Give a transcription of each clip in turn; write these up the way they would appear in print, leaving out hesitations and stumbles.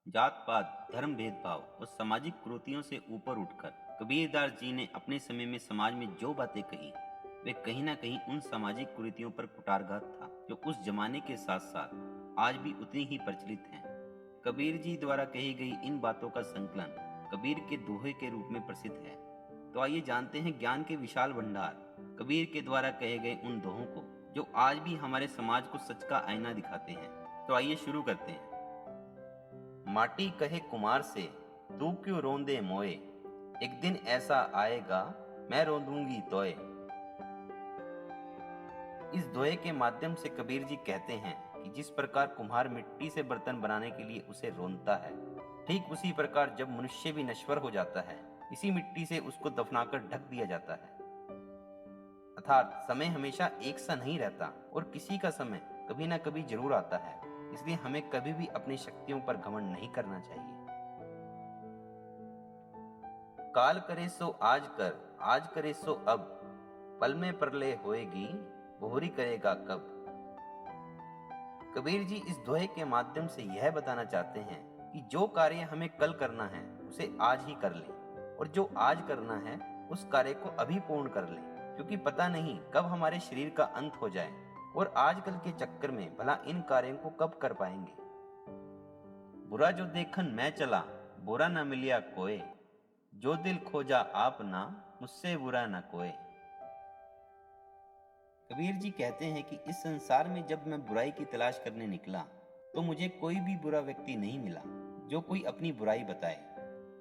जात पात, धर्म भेदभाव और सामाजिक कुरीतियों से ऊपर उठकर कबीरदास जी ने अपने समय में समाज में जो बातें कही, वे कहीं ना कहीं उन सामाजिक कुरीतियों पर कुठाराघात था जो उस जमाने के साथ साथ आज भी उतनी ही प्रचलित हैं। कबीर जी द्वारा कही गई इन बातों का संकलन कबीर के दोहे के रूप में प्रसिद्ध है। तो आइए जानते हैं ज्ञान के विशाल भंडार कबीर के द्वारा कहे गए उन दोहों को जो आज भी हमारे समाज को सच का आईना दिखाते हैं। तो आइए शुरू करते हैं। माटी कहे कुमार से, तू क्यों रोंदे मोए, एक दिन ऐसा आएगा मैं रोंदूंगी तोए। इस दोहे के माध्यम से कबीर जी कहते हैं कि जिस प्रकार कुम्हार मिट्टी से बर्तन बनाने के लिए उसे रोनता है, ठीक उसी प्रकार जब मनुष्य भी नश्वर हो जाता है, इसी मिट्टी से उसको दफनाकर ढक दिया जाता है। अर्थात समय हमेशा एक सा नहीं रहता और किसी का समय कभी ना कभी जरूर आता है। इसलिए हमें कभी भी अपनी शक्तियों पर घमंड नहीं करना चाहिए। काल करे सो आज करे सो अब, पल में प्रलय होएगी, बोहरी करेगा कब। कबीर जी इस दोहे के माध्यम से यह बताना चाहते हैं कि जो कार्य हमें कल करना है उसे आज ही कर लें, और जो आज करना है उस कार्य को अभी पूर्ण कर लें, क्योंकि पता नहीं कब हमारे शरीर का अंत हो जाए और आजकल के चक्कर में भला इन कार्यों को कब कर पाएंगे। बुरा जो देखन मैं चला, बुरा न मिलिया कोय, जो दिल खोजा आपना, मुझसे बुरा न कोय। कबीर जी कहते हैं कि इस संसार में जब मैं बुराई की तलाश करने निकला तो मुझे कोई भी बुरा व्यक्ति नहीं मिला जो कोई अपनी बुराई बताए,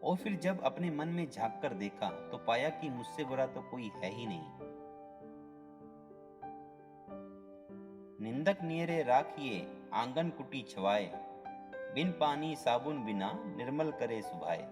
और फिर जब अपने मन में झांक कर देखा तो पाया कि मुझसे बुरा तो कोई है ही नहीं। निंदक नियरे राखिए, आंगन कुटी छवाए, बिन पानी साबुन बिना निर्मल करे सुभाए।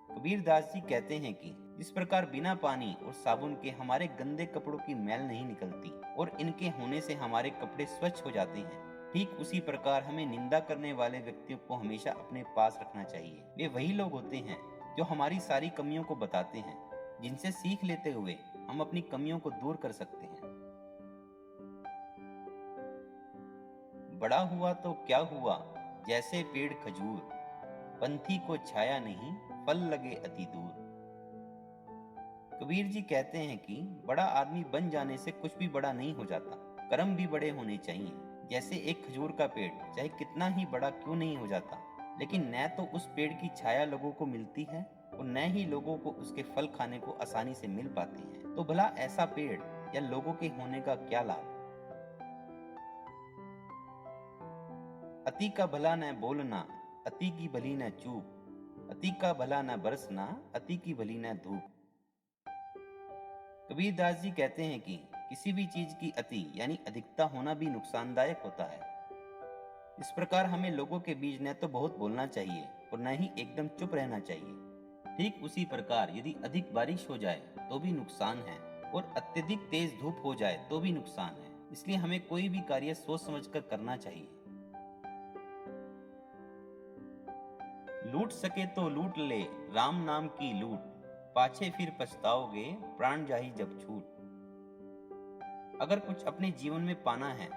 कबीर दास जी कहते हैं कि इस प्रकार बिना पानी और साबुन के हमारे गंदे कपड़ों की मैल नहीं निकलती और इनके होने से हमारे कपड़े स्वच्छ हो जाते हैं, ठीक उसी प्रकार हमें निंदा करने वाले व्यक्तियों को हमेशा अपने पास रखना चाहिए। वे वही लोग होते हैं जो हमारी सारी कमियों को बताते हैं, जिनसे सीख लेते हुए हम अपनी कमियों को दूर कर सकते हैं। बड़ा हुआ तो क्या हुआ, जैसे पेड़ खजूर, पंथी को छाया नहीं, फल लगे अति दूर। कबीर जी कहते हैं कि बड़ा आदमी बन जाने से कुछ भी बड़ा नहीं हो जाता, कर्म भी बड़े होने चाहिए। जैसे एक खजूर का पेड़ चाहे कितना ही बड़ा क्यों नहीं हो जाता, लेकिन न तो उस पेड़ की छाया लोगों को मिलती है और न ही लोगों को उसके फल खाने को आसानी से मिल पाते हैं, तो भला ऐसा पेड़ या लोगों के होने का क्या लाभ। अति का भला न बोलना, अति की भली न चूप, अति का भला न बरसना, अति की भली न धूप। कबीर दास जी कहते हैं कि किसी भी चीज की अति यानी अधिकता होना भी नुकसानदायक होता है। इस प्रकार हमें लोगों के बीच न तो बहुत बोलना चाहिए और न ही एकदम चुप रहना चाहिए। ठीक उसी प्रकार यदि अधिक बारिश हो जाए तो भी नुकसान है और अत्यधिक तेज धूप हो जाए तो भी नुकसान है। इसलिए हमें कोई भी कार्य सोच समझकर करना चाहिए। लूट सके तो लूट ले, राम नाम की लूट, पाछे फिर पछताओगे, प्राण जाही जब छूट। अगर कुछ अपने जीवन में पाना है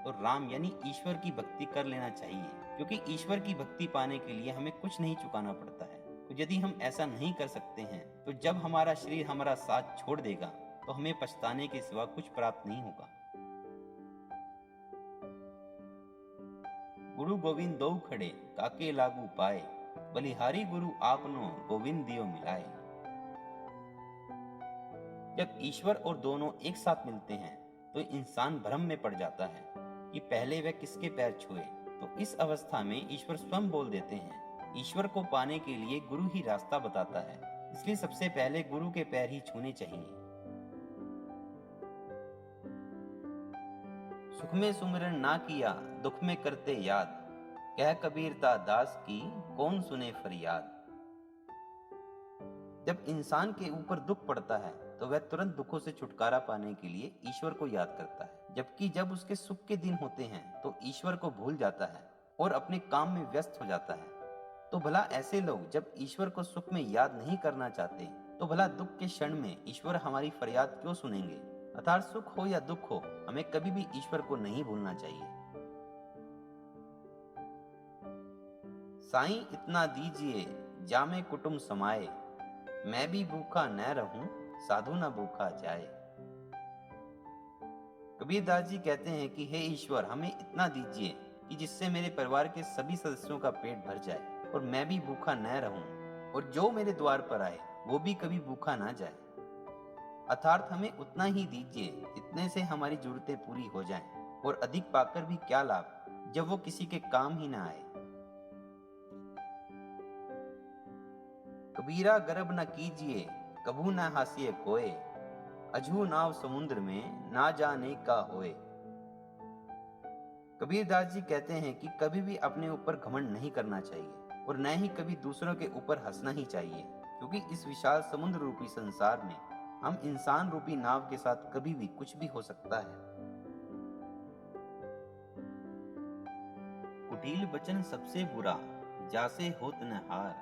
तो राम यानी ईश्वर की भक्ति कर लेना चाहिए, क्योंकि ईश्वर की भक्ति पाने के लिए हमें कुछ नहीं चुकाना पड़ता है। तो यदि हम ऐसा नहीं कर सकते हैं तो जब हमारा शरीर हमारा साथ छोड़ देगा तो हमें पछताने के सिवा कुछ प्राप्त नहीं होगा। गुरु गोविंद दो खड़े, काके लागू पाए, बलिहारी गुरु आपनो, गोविंद दियो मिलाए। जब ईश्वर और दोनों एक साथ मिलते हैं तो इंसान भ्रम में पड़ जाता है कि पहले वह किसके पैर छुए। तो इस अवस्था में ईश्वर स्वयं बोल देते हैं। ईश्वर को पाने के लिए गुरु ही रास्ता बताता है, इसलिए सबसे पहले गुरु के पैर ही छूने चाहिए। सुख में सुमिरन ना किया, दुख में करते याद, कह कबीरता दास की, कौन सुने फरियाद। जब इंसान के ऊपर दुख पड़ता है तो वह तुरंत दुखों से छुटकारा पाने के लिए ईश्वर को याद करता है, जबकि जब उसके सुख के दिन होते हैं तो ईश्वर को भूल जाता है और अपने काम में व्यस्त हो जाता है। तो भला ऐसे लोग जब ईश्वर को सुख में याद नहीं करना चाहते तो भला दुख के क्षण में ईश्वर हमारी फरियाद क्यों सुनेंगे। अर्थात सुख हो या दुख हो, हमें कभी भी ईश्वर को नहीं भूलना चाहिए। साईं इतना दीजिए जामे कुटुम समाए, मैं भी भूखा न रहूं साधु न भूखा जाए। कबीरदास जी कहते हैं कि हे ईश्वर, हमें इतना दीजिए कि जिससे मेरे परिवार के सभी सदस्यों का पेट भर जाए और मैं भी भूखा न रहूं, और जो मेरे द्वार पर आए वो भी कभी भूखा ना जाए। अर्थात हमें उतना ही दीजिए जितने से हमारी जरूरतें पूरी हो जाएं, और अधिक पाकर भी क्या लाभ जब वो किसी के काम ही ना आए। कबीरा गर्भ न कीजिए कभू न हासिए कोय, अजू नाव समुद्र में ना जाने का होए। कबीरदास जी कहते हैं कि कभी भी अपने ऊपर घमंड नहीं करना चाहिए और न ही कभी दूसरों के ऊपर हंसना ही चाहिए, क्योंकि इस विशाल समुद्र रूपी संसार में हम इंसान रूपी नाव के साथ कभी भी कुछ भी हो सकता है। कुटिल बचन सबसे बुरा जासे होत न हार,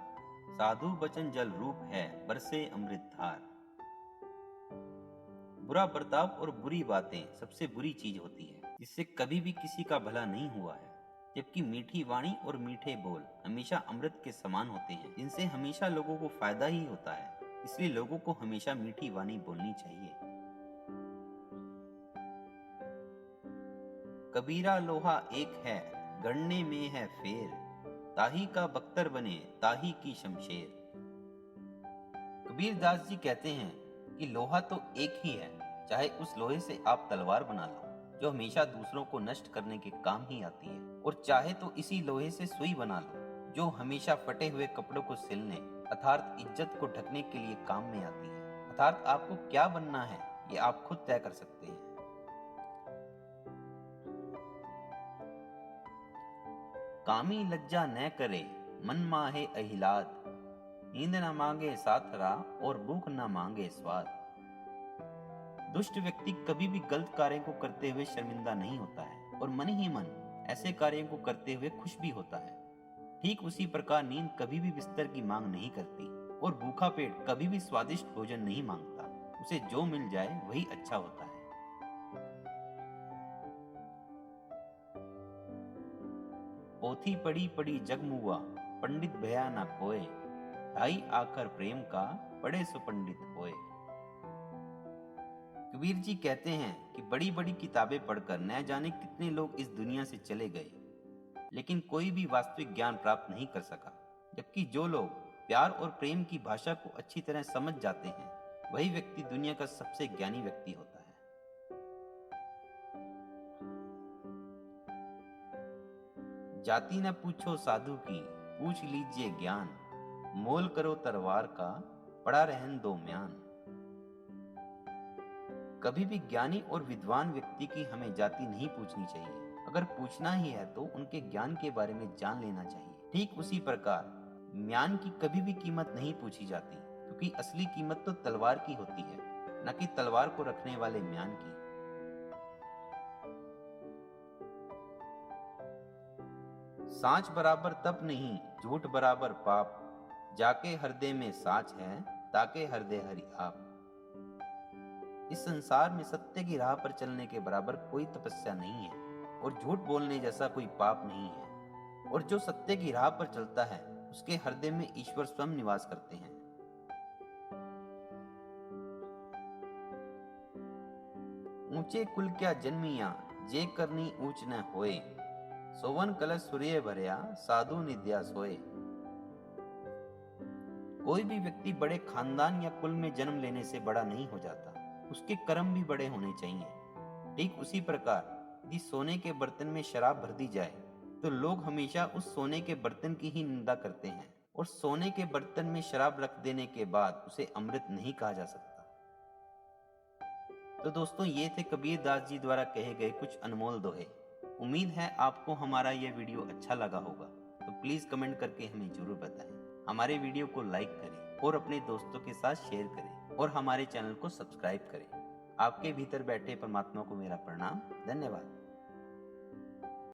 साधु बचन जल रूप है बरसे अमृत धार। बुरा बर्ताव और बुरी बातें सबसे बुरी चीज होती है, जिससे कभी भी किसी का भला नहीं हुआ है, जबकि मीठी वाणी और मीठे बोल हमेशा अमृत के समान होते हैं, जिनसे हमेशा लोगों को फायदा ही होता है। इसलिए लोगों को हमेशा मीठी वाणी बोलनी चाहिए। कबीरा लोहा एक है गढ़ने में है फेर, ताही का बख्तर बने ताही की शमशेर। कबीरदास जी कहते हैं कि लोहा तो एक ही है, चाहे उस लोहे से आप तलवार बना लो जो हमेशा दूसरों को नष्ट करने के काम ही आती है, और चाहे तो इसी लोहे से सुई बना लो जो हमेशा फटे हुए कपड़ों को सिलने अर्थात इज्जत को ढकने के लिए काम में आती है। अर्थात आपको क्या बनना है ये आप खुद तय कर सकते हैं। कामी लज्जा न करे मन माहे अहिलाद, नींद न मांगे साथरा और भूख न मांगे स्वाद। दुष्ट व्यक्ति कभी भी गलत कार्यों को करते हुए शर्मिंदा नहीं होता है और मन ही मन ऐसे कार्यों को करते हुए खुश भी होता है। ठीक उसी प्रकार नींद कभी भी बिस्तर की मांग नहीं करती और भूखा पेट कभी भी स्वादिष्ट भोजन नहीं मांगता। उसे जो मिल जाए वही अच्छा होता है। पोथी पढ़ी पढ़ी जगमुआ पंडित भया ना कोय, ढाई आखर प्रेम का पढ़े सुपंडित होए। कबीर जी कहते हैं कि बड़ी बड़ी किताबें पढ़कर न जाने कितने लोग इस दुनिया से चले गए, लेकिन कोई भी वास्तविक ज्ञान प्राप्त नहीं कर सका। जबकि जो लोग प्यार और प्रेम की भाषा को अच्छी तरह समझ जाते हैं वही व्यक्ति दुनिया का सबसे ज्ञानी व्यक्ति होता है। जाति न पूछो साधु की पूछ लीजिए ज्ञान, मोल करो तलवार का पड़ा रहन दो म्यान। कभी भी ज्ञानी और विद्वान व्यक्ति की हमें जाति नहीं पूछनी चाहिए। अगर पूछना ही है तो उनके ज्ञान के बारे में जान लेना चाहिए। ठीक उसी प्रकार म्यान की कभी भी कीमत नहीं पूछी जाती, क्योंकि असली कीमत तो तलवार की होती है, न कि तलवार को रखने वाले म्यान की। सांच बराबर तप नहीं झूठ बराबर पाप, जाके हृदय में सांच है ताके हृदय हरि आप। इस संसार में सत्य की राह पर चलने के बराबर कोई तपस्या नहीं है और झूठ बोलने जैसा कोई पाप नहीं है, और जो सत्य की राह पर चलता है उसके हृदय में ईश्वर स्वयं निवास करते हैं। ऊंचे कुल क्या जन्मिया जे करनी ऊंच न होए, सोवन कलश सूर्य भरया साधु निद्या सोए। कोई भी व्यक्ति बड़े खानदान या कुल में जन्म लेने से बड़ा नहीं हो जाता, उसके कर्म भी बड़े होने चाहिए। ठीक उसी प्रकार यदि सोने के बर्तन में शराब भर दी जाए तो लोग हमेशा उस सोने के बर्तन की ही निंदा करते हैं, और सोने के बर्तन में शराब रख देने के बाद उसे अमृत नहीं कहा जा सकता। तो दोस्तों, ये थे कबीरदास जी द्वारा कहे गए कुछ अनमोल दोहे। उम्मीद है आपको हमारा यह वीडियो अच्छा लगा होगा, तो प्लीज कमेंट करके हमें जरूर बताएं। हमारे वीडियो को लाइक करें और अपने दोस्तों के साथ शेयर करें और हमारे चैनल को सब्सक्राइब करें। आपके भीतर बैठे परमात्मा को मेरा प्रणाम। धन्यवाद।